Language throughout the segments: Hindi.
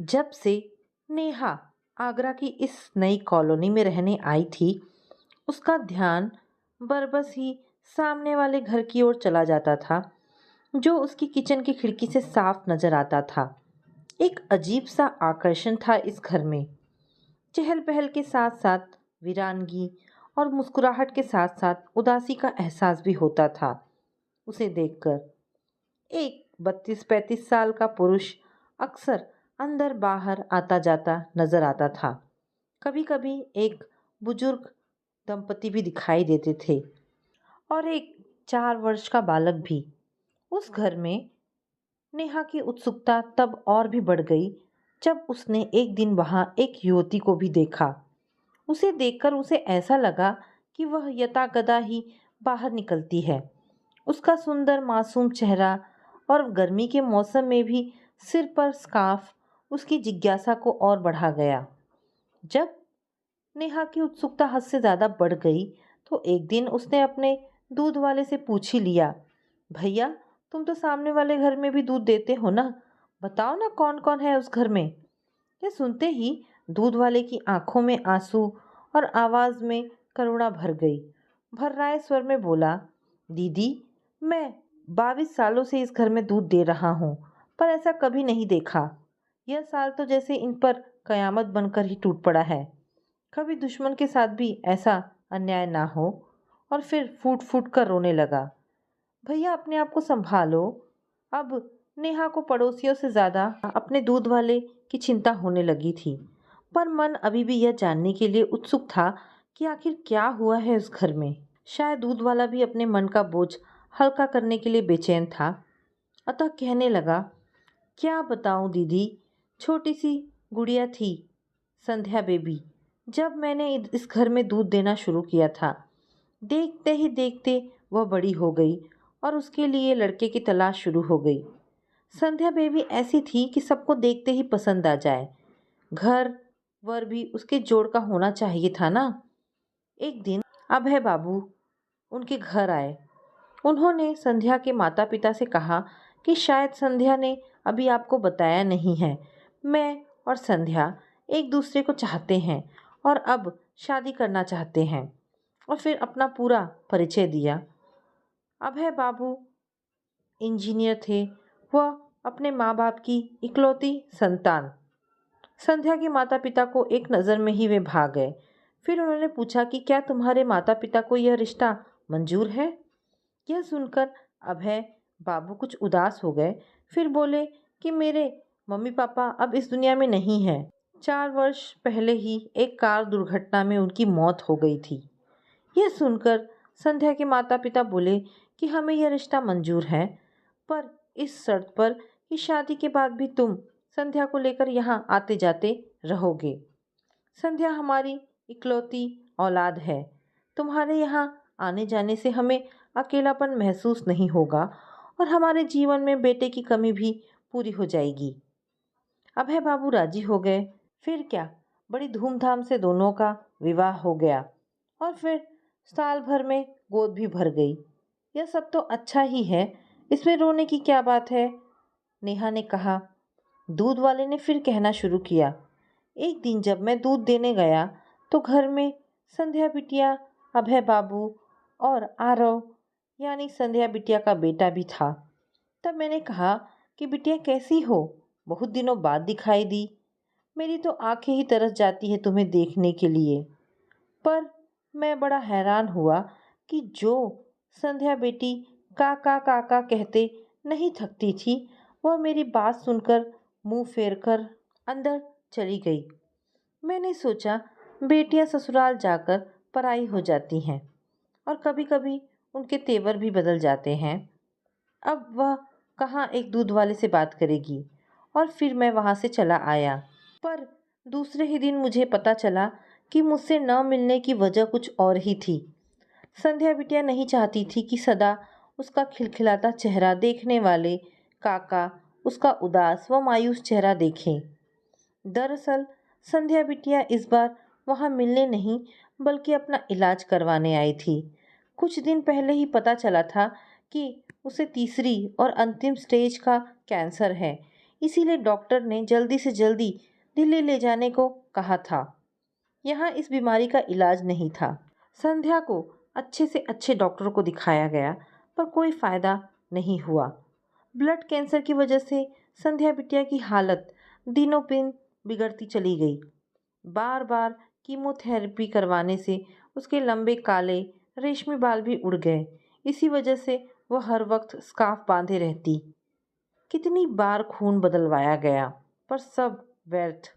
जब से नेहा आगरा की इस नई कॉलोनी में रहने आई थी, उसका ध्यान बरबस ही सामने वाले घर की ओर चला जाता था, जो उसकी किचन की खिड़की से साफ नजर आता था। एक अजीब सा आकर्षण था इस घर में। चहल पहल के साथ साथ वीरानगी और मुस्कुराहट के साथ साथ उदासी का एहसास भी होता था। उसे देखकर एक 32-35 साल का पुरुष अक्सर अंदर बाहर आता जाता नजर आता था। कभी कभी एक बुजुर्ग दंपति भी दिखाई देते थे और एक 4 वर्ष का बालक भी। उस घर में नेहा की उत्सुकता तब और भी बढ़ गई जब उसने एक दिन वहां एक युवती को भी देखा। उसे देखकर उसे ऐसा लगा कि वह यथागदा ही बाहर निकलती है। उसका सुंदर मासूम चेहरा और गर्मी के मौसम में भी सिर पर स्कार्फ उसकी जिज्ञासा को और बढ़ा गया। जब नेहा की उत्सुकता हद से ज्यादा बढ़ गई तो एक दिन उसने अपने दूध वाले से पूछ ही लिया, भैया, तुम तो सामने वाले घर में भी दूध देते हो ना, बताओ ना कौन कौन है उस घर में। यह सुनते ही दूध वाले की आंखों में आंसू और आवाज में करुणा भर गई। भर्राए स्वर में बोला, दीदी, मैं 22 सालों से इस घर में दूध दे रहा हूँ, पर ऐसा कभी नहीं देखा। यह साल तो जैसे इन पर कयामत बनकर ही टूट पड़ा है। कभी दुश्मन के साथ भी ऐसा अन्याय ना हो। और फिर फूट फूट कर रोने लगा। भैया, अपने आप को संभालो। अब नेहा को पड़ोसियों से ज्यादा अपने दूध वाले की चिंता होने लगी थी, पर मन अभी भी यह जानने के लिए उत्सुक था कि आखिर क्या हुआ है उस घर में। शायद दूध वाला भी अपने मन का बोझ हल्का करने के लिए बेचैन था, अतः कहने लगा, क्या बताऊं दीदी, छोटी सी गुड़िया थी, संध्या बेबी, जब मैंने इस घर में दूध देना शुरू किया था। देखते ही देखते वह बड़ी हो गई और उसके लिए लड़के की तलाश शुरू हो गई। संध्या बेबी ऐसी थी कि सबको देखते ही पसंद आ जाए। घर वर भी उसके जोड़ का होना चाहिए था ना। एक दिन अभय बाबू उनके घर आए। उन्होंने संध्या के माता पिता से कहा कि शायद संध्या ने अभी आपको बताया नहीं है, मैं और संध्या एक दूसरे को चाहते हैं और अब शादी करना चाहते हैं। और फिर अपना पूरा परिचय दिया। अभय बाबू इंजीनियर थे। वह अपने माँ बाप की इकलौती संतान। संध्या के माता पिता को एक नज़र में ही वे भाग गए। फिर उन्होंने पूछा कि क्या तुम्हारे माता पिता को यह रिश्ता मंजूर है। यह सुनकर अभय बाबू कुछ उदास हो गए। फिर बोले कि मेरे मम्मी पापा अब इस दुनिया में नहीं हैं। 4 वर्ष पहले ही एक कार दुर्घटना में उनकी मौत हो गई थी। यह सुनकर संध्या के माता पिता बोले कि हमें यह रिश्ता मंजूर है, पर इस शर्त पर कि शादी के बाद भी तुम संध्या को लेकर यहाँ आते जाते रहोगे। संध्या हमारी इकलौती औलाद है। तुम्हारे यहाँ आने जाने से हमें अकेलापन महसूस नहीं होगा और हमारे जीवन में बेटे की कमी भी पूरी हो जाएगी। अभय बाबू राजी हो गए। फिर क्या, बड़ी धूमधाम से दोनों का विवाह हो गया और फिर साल भर में गोद भी भर गई। यह सब तो अच्छा ही है, इसमें रोने की क्या बात है, नेहा ने कहा। दूध वाले ने फिर कहना शुरू किया, एक दिन जब मैं दूध देने गया तो घर में संध्या बिटिया, अभय बाबू और आरव यानी संध्या बिटिया का बेटा भी था। तब मैंने कहा कि बिटिया कैसी हो, बहुत दिनों बाद दिखाई दी। मेरी तो आंखें ही तरस जाती है तुम्हें देखने के लिए। पर मैं बड़ा हैरान हुआ कि जो संध्या बेटी काका काका कहते नहीं थकती थी, वह मेरी बात सुनकर मुंह फेर कर अंदर चली गई। मैंने सोचा बेटियां ससुराल जाकर पराई हो जाती हैं और कभी कभी उनके तेवर भी बदल जाते हैं। अब वह कहाँ एक दूध वाले से बात करेगी। और फिर मैं वहां से चला आया। पर दूसरे ही दिन मुझे पता चला कि मुझसे न मिलने की वजह कुछ और ही थी। संध्या बिटिया नहीं चाहती थी कि सदा उसका खिलखिलाता चेहरा देखने वाले काका उसका उदास व मायूस चेहरा देखें। दरअसल संध्या बिटिया इस बार वहां मिलने नहीं बल्कि अपना इलाज करवाने आई थी। कुछ दिन पहले ही पता चला था कि उसे तीसरी और अंतिम स्टेज का कैंसर है, इसीलिए डॉक्टर ने जल्दी से जल्दी दिल्ली ले जाने को कहा था। यहाँ इस बीमारी का इलाज नहीं था। संध्या को अच्छे से अच्छे डॉक्टर को दिखाया गया, पर कोई फायदा नहीं हुआ। ब्लड कैंसर की वजह से संध्या बिटिया की हालत दिनों दिन बिगड़ती चली गई। बार बार कीमोथेरेपी करवाने से उसके लंबे काले रेशमी बाल भी उड़ गए। इसी वजह से वह हर वक्त स्कार्फ बांधे रहती। कितनी बार खून बदलवाया गया, पर सब व्यर्थ।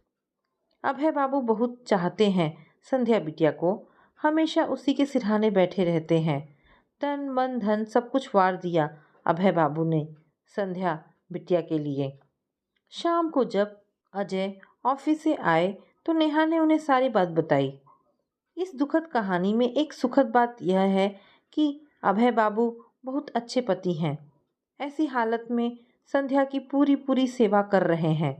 अभय बाबू बहुत चाहते हैं संध्या बिटिया को, हमेशा उसी के सिरहाने बैठे रहते हैं। तन मन धन सब कुछ वार दिया अभय बाबू ने संध्या बिटिया के लिए। शाम को जब अजय ऑफिस से आए तो नेहा ने उन्हें सारी बात बताई। इस दुखद कहानी में एक सुखद बात यह है कि अभय बाबू बहुत अच्छे पति हैं। ऐसी हालत में संध्या की पूरी पूरी सेवा कर रहे हैं।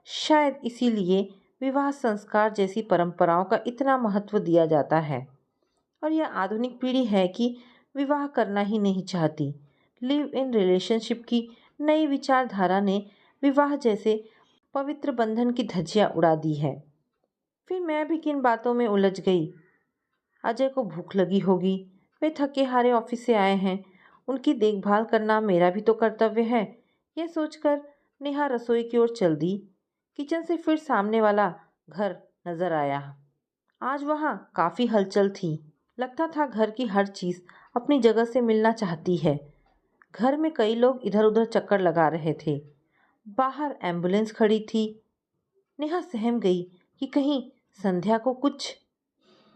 शायद इसीलिए विवाह संस्कार जैसी परंपराओं का इतना महत्व दिया जाता है। और यह आधुनिक पीढ़ी है कि विवाह करना ही नहीं चाहती। लिव इन रिलेशनशिप की नई विचारधारा ने विवाह जैसे पवित्र बंधन की धज्जियां उड़ा दी है। फिर मैं भी किन बातों में उलझ गई। अजय को भूख लगी होगी, वे थके हारे ऑफिस से आए हैं, उनकी देखभाल करना मेरा भी तो कर्तव्य है। यह सोचकर नेहा रसोई की ओर चल दी। किचन से फिर सामने वाला घर नजर आया। आज वहाँ काफी हलचल थी। लगता था घर की हर चीज अपनी जगह से मिलना चाहती है। घर में कई लोग इधर उधर चक्कर लगा रहे थे। बाहर एम्बुलेंस खड़ी थी। नेहा सहम गई कि कहीं संध्या को कुछ।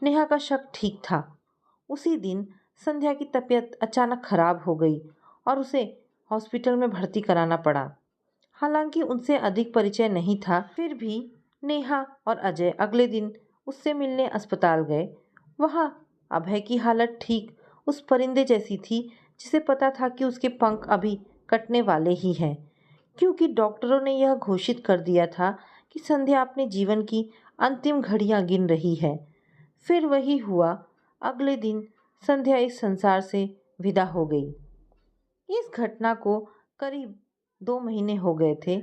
नेहा का शक ठीक था। उसी दिन संध्या की तबीयत अचानक खराब हो गई और उसे हॉस्पिटल में भर्ती कराना पड़ा। हालांकि उनसे अधिक परिचय नहीं था, फिर भी नेहा और अजय अगले दिन उससे मिलने अस्पताल गए। वहाँ अभय की हालत ठीक उस परिंदे जैसी थी जिसे पता था कि उसके पंख अभी कटने वाले ही हैं, क्योंकि डॉक्टरों ने यह घोषित कर दिया था कि संध्या अपने जीवन की अंतिम घड़ियां गिन रही है। फिर वही हुआ। अगले दिन संध्या इस संसार से विदा हो गई। इस घटना को करीब 2 महीने हो गए थे,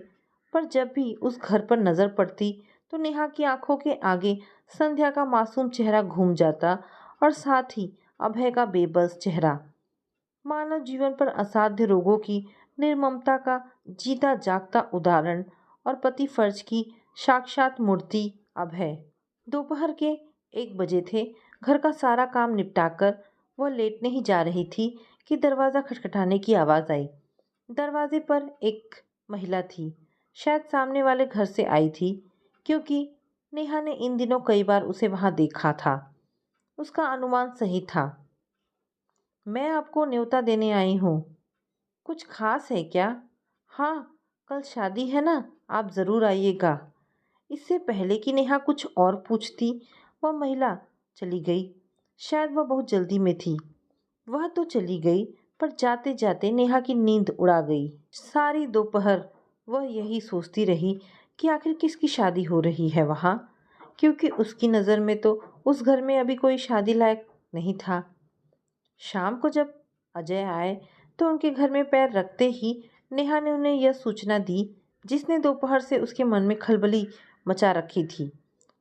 पर जब भी उस घर पर नजर पड़ती तो नेहा की आंखों के आगे संध्या का मासूम चेहरा घूम जाता और साथ ही अभय का बेबस चेहरा। मानव जीवन पर असाध्य रोगों की निर्ममता का जीता जागता उदाहरण और पति फर्ज की साक्षात मूर्ति अभय। दोपहर के 1 बजे थे। घर का सारा काम निपटाकर वह लेटने ही जा रही थी कि दरवाज़ा खटखटाने की आवाज़ आई। दरवाजे पर एक महिला थी। शायद सामने वाले घर से आई थी, क्योंकि नेहा ने इन दिनों कई बार उसे वहां देखा था। उसका अनुमान सही था। मैं आपको न्योता देने आई हूँ। कुछ खास है क्या? हाँ, कल शादी है ना, आप ज़रूर आइएगा। इससे पहले कि नेहा कुछ और पूछती, वह महिला चली गई। शायद वह बहुत जल्दी में थी। वह तो चली गई, पर जाते जाते नेहा की नींद उड़ा गई। सारी दोपहर वह यही सोचती रही कि आखिर किसकी शादी हो रही है वहाँ, क्योंकि उसकी नज़र में तो उस घर में अभी कोई शादी लायक नहीं था। शाम को जब अजय आए तो उनके घर में पैर रखते ही नेहा ने उन्हें यह सूचना दी जिसने दोपहर से उसके मन में खलबली मचा रखी थी।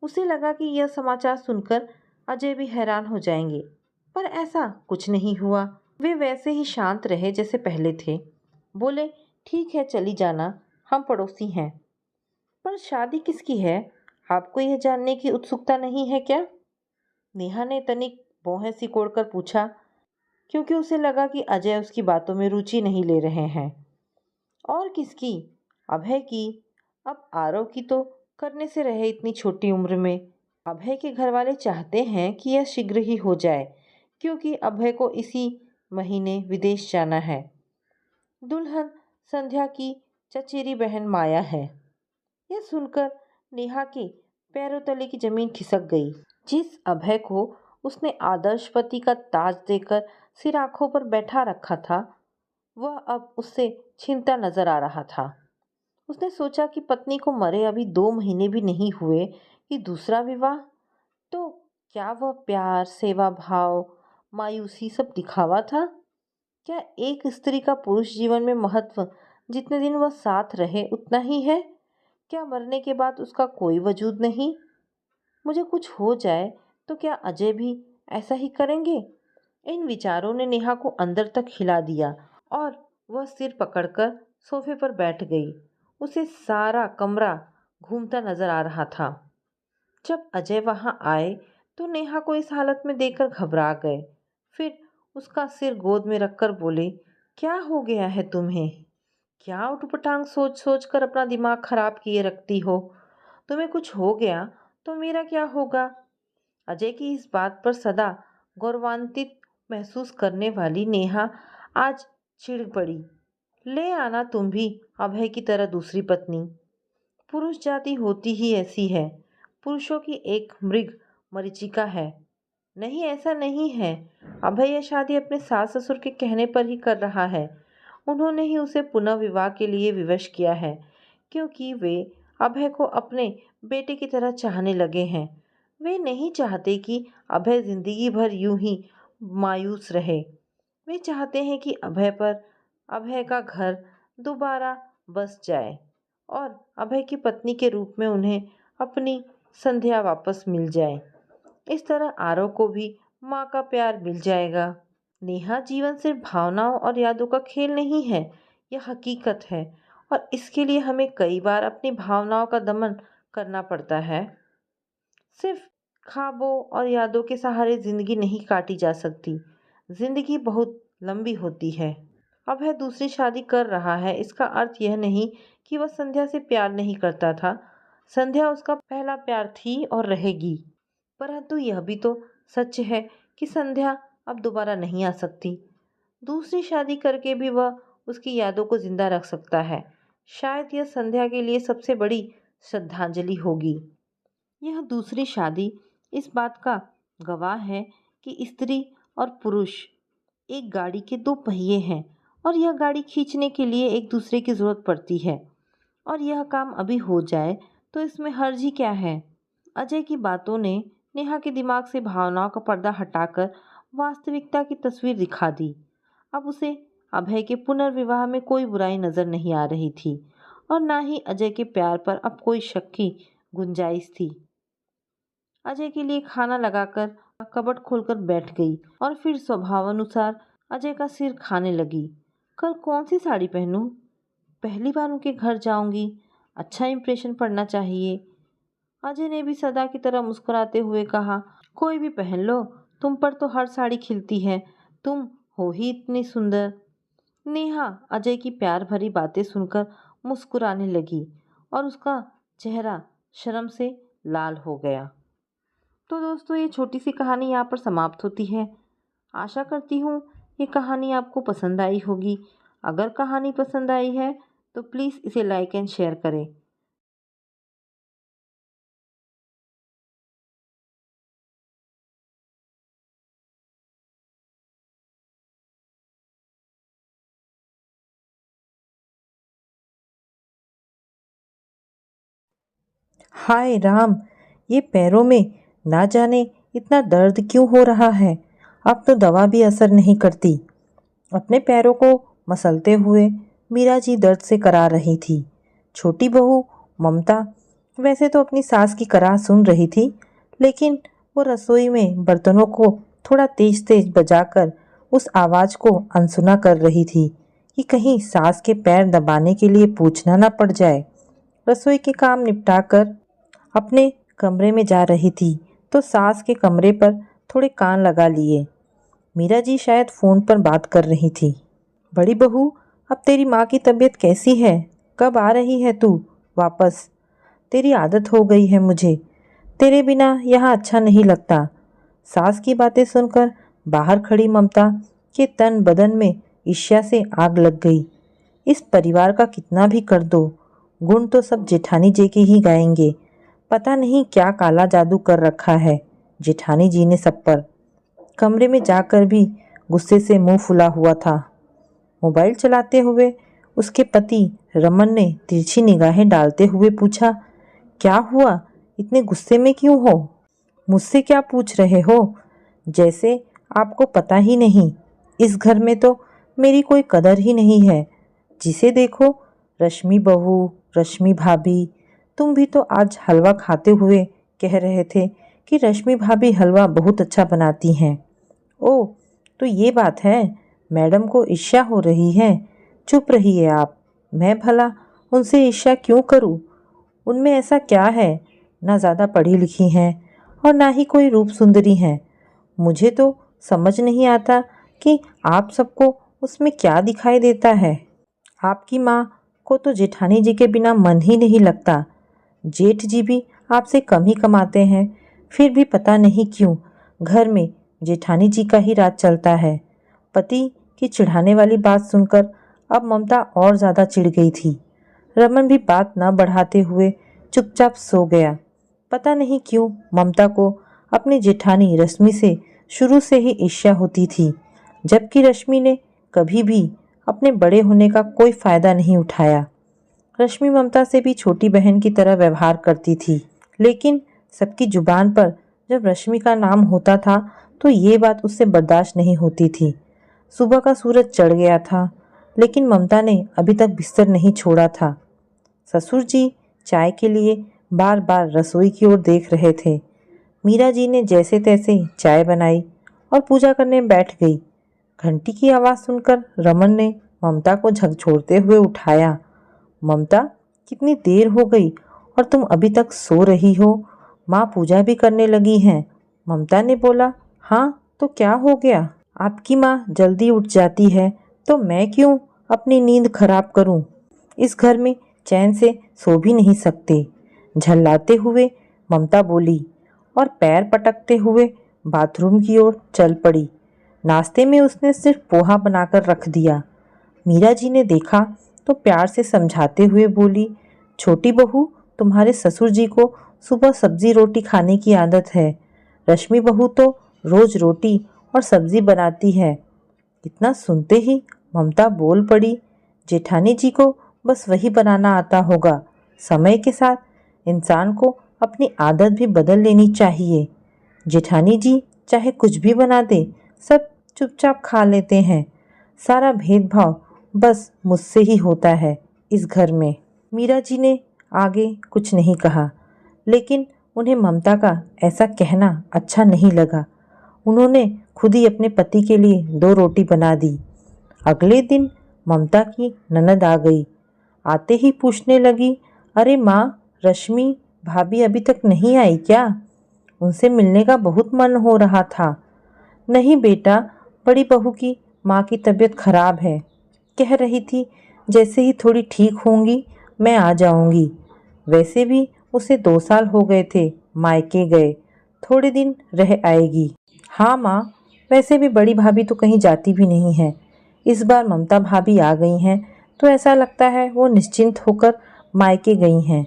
उसे लगा कि यह समाचार सुनकर अजय भी हैरान हो जाएंगे, पर ऐसा कुछ नहीं हुआ। वे वैसे ही शांत रहे जैसे पहले थे। बोले, ठीक है, चली जाना, हम पड़ोसी हैं। पर शादी किसकी है, आपको यह जानने की उत्सुकता नहीं है क्या? नेहा ने तनिक भौहें सिकोड़कर पूछा, क्योंकि उसे लगा कि अजय उसकी बातों में रुचि नहीं ले रहे हैं। और किसकी? अभय की। अब आरव की तो करने से रहे इतनी छोटी उम्र में। अभय के घर वाले चाहते हैं कि यह शीघ्र ही हो जाए, क्योंकि अभय को इसी महीने विदेश जाना है। दुल्हन संध्या की चचेरी बहन माया है। यह सुनकर नेहा के पैरों तले की जमीन खिसक गई। जिस अभय को उसने आदर्श पति का ताज देकर सिर आंखों पर बैठा रखा था, वह अब उससे छिनता नजर आ रहा था। उसने सोचा कि पत्नी को मरे अभी 2 महीने भी नहीं हुए कि दूसरा विवाह। तो क्या वह प्यार, सेवा भाव, मायूसी सब दिखावा था? क्या एक स्त्री का पुरुष जीवन में महत्व जितने दिन वह साथ रहे उतना ही है? क्या मरने के बाद उसका कोई वजूद नहीं? मुझे कुछ हो जाए तो क्या अजय भी ऐसा ही करेंगे? इन विचारों ने नेहा को अंदर तक हिला दिया और वह सिर पकड़कर सोफे पर बैठ गई। उसे सारा कमरा घूमता नजर आ रहा था। जब अजय वहां आए तो नेहा को इस हालत में देखकर घबरा गए। फिर उसका सिर गोद में रखकर बोले, क्या हो गया है तुम्हें? क्या उठपटांग सोच सोच कर अपना दिमाग खराब किए रखती हो? तुम्हें कुछ हो गया तो मेरा क्या होगा? अजय की इस बात पर सदा गौरवान्वित महसूस करने वाली नेहा आज चिढ़ पड़ी। ले आना तुम भी अभय की तरह दूसरी पत्नी। पुरुष जाति होती ही ऐसी है। पुरुषों की एक मृग मरीचिका है। नहीं, ऐसा नहीं है। अभय यह शादी अपने सास ससुर के कहने पर ही कर रहा है। उन्होंने ही उसे पुनः विवाह के लिए विवश किया है, क्योंकि वे अभय को अपने बेटे की तरह चाहने लगे हैं। वे नहीं चाहते कि अभय जिंदगी भर यूं ही मायूस रहे। वे चाहते हैं कि अभय का घर दोबारा बस जाए और अभय की पत्नी के रूप में उन्हें अपनी संध्या वापस मिल जाए। इस तरह आरव को भी माँ का प्यार मिल जाएगा। नेहा, जीवन सिर्फ भावनाओं और यादों का खेल नहीं है, यह हकीकत है। और इसके लिए हमें कई बार अपनी भावनाओं का दमन करना पड़ता है। सिर्फ ख्वाबों और यादों के सहारे जिंदगी नहीं काटी जा सकती। जिंदगी बहुत लंबी होती है। अब वह दूसरी शादी कर रहा है, इसका अर्थ यह नहीं कि वह संध्या से प्यार नहीं करता था। संध्या उसका पहला प्यार थी और रहेगी। परंतु यह भी तो सच है कि संध्या अब दोबारा नहीं आ सकती। दूसरी शादी करके भी वह उसकी यादों को जिंदा रख सकता है। शायद यह संध्या के लिए सबसे बड़ी श्रद्धांजलि होगी। यह दूसरी शादी इस बात का गवाह है कि स्त्री और पुरुष एक गाड़ी के दो पहिए हैं और यह गाड़ी खींचने के लिए एक दूसरे की जरूरत पड़ती है। और यह काम अभी हो जाए तो इसमें हर्ज ही क्या है? अजय की बातों ने नेहा के दिमाग से भावनाओं का पर्दा हटाकर वास्तविकता की तस्वीर दिखा दी। अब उसे अभय के पुनर्विवाह में कोई बुराई नजर नहीं आ रही थी और ना ही अजय के प्यार पर अब कोई शक की गुंजाइश थी। अजय के लिए खाना लगाकर कबर्ड खोलकर बैठ गई और फिर स्वभावानुसार अजय का सिर खाने लगी। कल कौन सी साड़ी पहनूं? पहली बार उनके घर जाऊंगी, अच्छा इंप्रेशन पड़ना चाहिए। अजय ने भी सदा की तरह मुस्कुराते हुए कहा, कोई भी पहन लो, तुम पर तो हर साड़ी खिलती है, तुम हो ही इतनी सुंदर। नेहा अजय की प्यार भरी बातें सुनकर मुस्कुराने लगी और उसका चेहरा शर्म से लाल हो गया। तो दोस्तों, ये छोटी सी कहानी यहाँ पर समाप्त होती है। आशा करती हूँ ये कहानी आपको पसंद आई होगी। अगर कहानी पसंद आई है तो प्लीज़ इसे लाइक एंड शेयर करें। हाय राम, ये पैरों में ना जाने इतना दर्द क्यों हो रहा है। अब तो दवा भी असर नहीं करती। अपने पैरों को मसलते हुए मीरा जी दर्द से करा रही थी। छोटी बहू ममता वैसे तो अपनी सास की कराह सुन रही थी, लेकिन वो रसोई में बर्तनों को थोड़ा तेज तेज बजाकर उस आवाज़ को अनसुना कर रही थी कि कहीं सास के पैर दबाने के लिए पूछना ना पड़ जाए। रसोई के काम निपटाकर अपने कमरे में जा रही थी तो सास के कमरे पर थोड़े कान लगा लिए। मीरा जी शायद फ़ोन पर बात कर रही थी। बड़ी बहू, अब तेरी माँ की तबीयत कैसी है? कब आ रही है तू वापस? तेरी आदत हो गई है मुझे, तेरे बिना यहाँ अच्छा नहीं लगता। सास की बातें सुनकर बाहर खड़ी ममता के तन बदन में ईर्ष्या से आग लग गई। इस परिवार का कितना भी कर दो, गुण तो सब जेठानी जी के ही गाएंगे। पता नहीं क्या काला जादू कर रखा है जेठानी जी ने सब पर। कमरे में जाकर भी गुस्से से मुंह फुला हुआ था। मोबाइल चलाते हुए उसके पति रमन ने तिरछी निगाहें डालते हुए पूछा, क्या हुआ, इतने गुस्से में क्यों हो? मुझसे क्या पूछ रहे हो? जैसे आपको पता ही नहीं, इस घर में तो मेरी कोई कदर ही नहीं है। जिसे देखो रश्मि बहू, रश्मि भाभी। तुम भी तो आज हलवा खाते हुए कह रहे थे कि रश्मि भाभी हलवा बहुत अच्छा बनाती हैं। ओह, तो ये बात है। मैडम को ईर्ष्या हो रही है। चुप रहिए आप। मैं भला उनसे ईर्ष्या क्यों करूं? उनमें ऐसा क्या है? ना ज़्यादा पढ़ी लिखी हैं और ना ही कोई रूप सुंदरी हैं। मुझे तो समझ नहीं आता कि आप सबको उसमें क्या दिखाई देता है। आपकी माँ को तो जेठानी जी के बिना मन ही नहीं लगता। जेठ जी भी आपसे कम ही कमाते हैं, फिर भी पता नहीं क्यों घर में जेठानी जी का ही राज चलता है। पति की चिढ़ाने वाली बात सुनकर अब ममता और ज़्यादा चिढ़ गई थी। रमन भी बात न बढ़ाते हुए चुपचाप सो गया। पता नहीं क्यों ममता को अपनी जेठानी रश्मि से शुरू से ही ईर्ष्या होती थी, जबकि रश्मि ने कभी भी अपने बड़े होने का कोई फायदा नहीं उठाया। रश्मि ममता से भी छोटी बहन की तरह व्यवहार करती थी, लेकिन सबकी जुबान पर जब रश्मि का नाम होता था तो ये बात उससे बर्दाश्त नहीं होती थी। सुबह का सूरज चढ़ गया था, लेकिन ममता ने अभी तक बिस्तर नहीं छोड़ा था। ससुर जी चाय के लिए बार बार रसोई की ओर देख रहे थे। मीरा जी ने जैसे तैसे चाय बनाई और पूजा करने बैठ गई। घंटी की आवाज़ सुनकर रमन ने ममता को झकझोरते हुए उठाया। ममता, कितनी देर हो गई और तुम अभी तक सो रही हो? माँ पूजा भी करने लगी हैं। ममता ने बोला। हाँ, तो क्या हो गया? आपकी माँ जल्दी उठ जाती है तो मैं क्यों अपनी नींद खराब करूं? इस घर में चैन से सो भी नहीं सकते। झल्लाते हुए ममता बोली और पैर पटकते हुए बाथरूम की ओर चल पड़ी। नाश्ते में उसने सिर्फ पोहा बनाकर रख दिया। मीरा जी ने देखा तो प्यार से समझाते हुए बोली, छोटी बहू, तुम्हारे ससुर जी को सुबह सब्जी रोटी खाने की आदत है। रश्मि बहू तो रोज रोटी और सब्जी बनाती है। इतना सुनते ही ममता बोल पड़ी, जेठानी जी को बस वही बनाना आता होगा। समय के साथ इंसान को अपनी आदत भी बदल लेनी चाहिए। जेठानी जी चाहे कुछ भी बना दे, सब चुपचाप खा लेते हैं। सारा भेदभाव बस मुझसे ही होता है इस घर में। मीरा जी ने आगे कुछ नहीं कहा, लेकिन उन्हें ममता का ऐसा कहना अच्छा नहीं लगा। उन्होंने खुद ही अपने पति के लिए 2 रोटी बना दी। अगले दिन ममता की ननद आ गई। आते ही पूछने लगी, अरे माँ, रश्मि भाभी अभी तक नहीं आई क्या? उनसे मिलने का बहुत मन हो रहा था। नहीं बेटा, बड़ी बहू की माँ की तबीयत खराब है। कह रही थी जैसे ही थोड़ी ठीक होंगी मैं आ जाऊंगी। वैसे भी उसे 2 साल हो गए थे मायके गए, थोड़े दिन रह आएगी। हाँ माँ, वैसे भी बड़ी भाभी तो कहीं जाती भी नहीं है। इस बार ममता भाभी आ गई हैं तो ऐसा लगता है वो निश्चिंत होकर मायके गई हैं।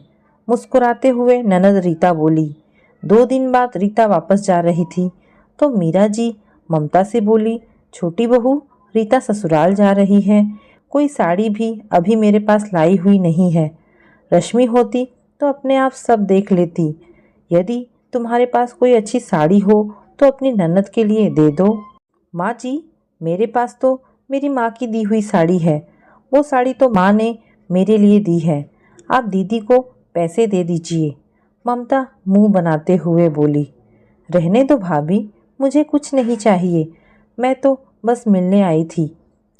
मुस्कुराते हुए ननद रीता बोली। 2 दिन बाद रीता वापस जा रही थी तो मीरा जी ममता से बोली, छोटी बहू, रीता ससुराल जा रही है। कोई साड़ी भी अभी मेरे पास लाई हुई नहीं है। रश्मि होती तो अपने आप सब देख लेती। यदि तुम्हारे पास कोई अच्छी साड़ी हो तो अपनी ननद के लिए दे दो। माँ जी, मेरे पास तो मेरी माँ की दी हुई साड़ी है। वो साड़ी तो माँ ने मेरे लिए दी है। आप दीदी को पैसे दे दीजिए। ममता मुंह बनाते हुए बोली। रहने दो भाभी, मुझे कुछ नहीं चाहिए। मैं तो बस मिलने आई थी,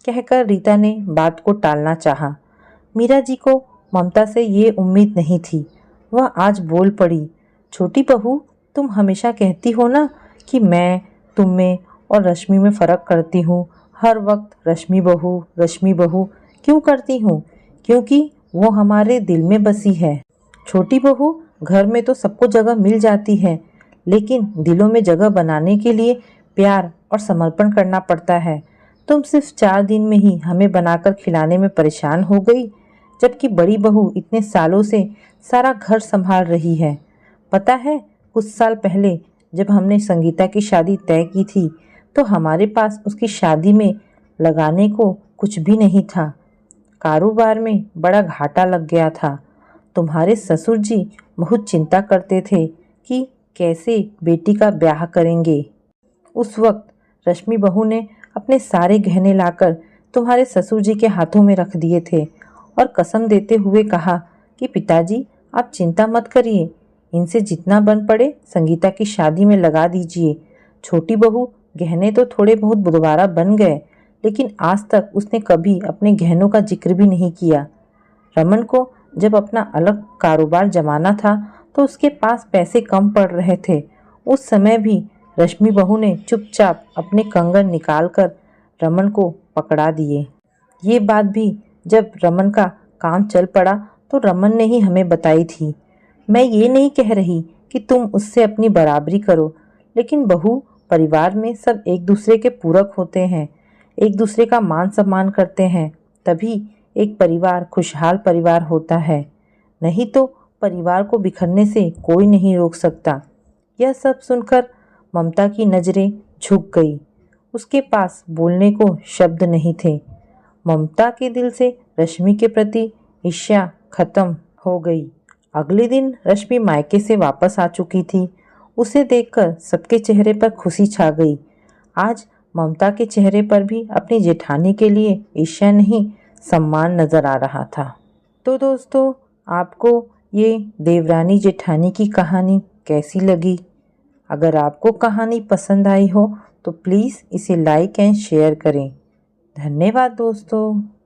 कहकर रीता ने बात को टालना चाहा। मीरा जी को ममता से ये उम्मीद नहीं थी। वह आज बोल पड़ी, छोटी बहू, तुम हमेशा कहती हो ना कि मैं तुम में और रश्मि में फ़र्क करती हूँ। हर वक्त रश्मि बहू क्यों करती हूँ? क्योंकि वो हमारे दिल में बसी है। छोटी बहू, घर में तो सबको जगह मिल जाती है, लेकिन दिलों में जगह बनाने के लिए प्यार और समर्पण करना पड़ता है। तुम सिर्फ 4 दिन में ही हमें बनाकर खिलाने में परेशान हो गई, जबकि बड़ी बहू इतने सालों से सारा घर संभाल रही है। पता है, कुछ साल पहले जब हमने संगीता की शादी तय की थी तो हमारे पास उसकी शादी में लगाने को कुछ भी नहीं था। कारोबार में बड़ा घाटा लग गया था। तुम्हारे ससुर जी बहुत चिंता करते थे कि कैसे बेटी का ब्याह करेंगे। उस वक्त रश्मि बहू ने अपने सारे गहने लाकर तुम्हारे ससुर जी के हाथों में रख दिए थे और कसम देते हुए कहा कि पिताजी आप चिंता मत करिए, इनसे जितना बन पड़े संगीता की शादी में लगा दीजिए। छोटी बहू गहने तो थोड़े बहुत दोबारा बन गए, लेकिन आज तक उसने कभी अपने गहनों का जिक्र भी नहीं किया। रमन को जब अपना अलग कारोबार जमाना था तो उसके पास पैसे कम पड़ रहे थे। उस समय भी रश्मि बहू ने चुपचाप अपने कंगन निकालकर रमन को पकड़ा दिए। ये बात भी जब रमन का काम चल पड़ा तो रमन ने ही हमें बताई थी। मैं ये नहीं कह रही कि तुम उससे अपनी बराबरी करो, लेकिन बहू परिवार में सब एक दूसरे के पूरक होते हैं, एक दूसरे का मान सम्मान करते हैं, तभी एक परिवार खुशहाल परिवार होता है। नहीं तो परिवार को बिखरने से कोई नहीं रोक सकता। यह सब सुनकर ममता की नज़रें झुक गई। उसके पास बोलने को शब्द नहीं थे। ममता के दिल से रश्मि के प्रति ईर्ष्या खत्म हो गई। अगले दिन रश्मि मायके से वापस आ चुकी थी। उसे देखकर सबके चेहरे पर खुशी छा गई। आज ममता के चेहरे पर भी अपनी जेठानी के लिए ईर्ष्या नहीं, सम्मान नजर आ रहा था। तो दोस्तों, आपको ये देवरानी जेठानी की कहानी कैसी लगी? अगर आपको कहानी पसंद आई हो तो प्लीज़ इसे लाइक एंड शेयर करें। धन्यवाद दोस्तों।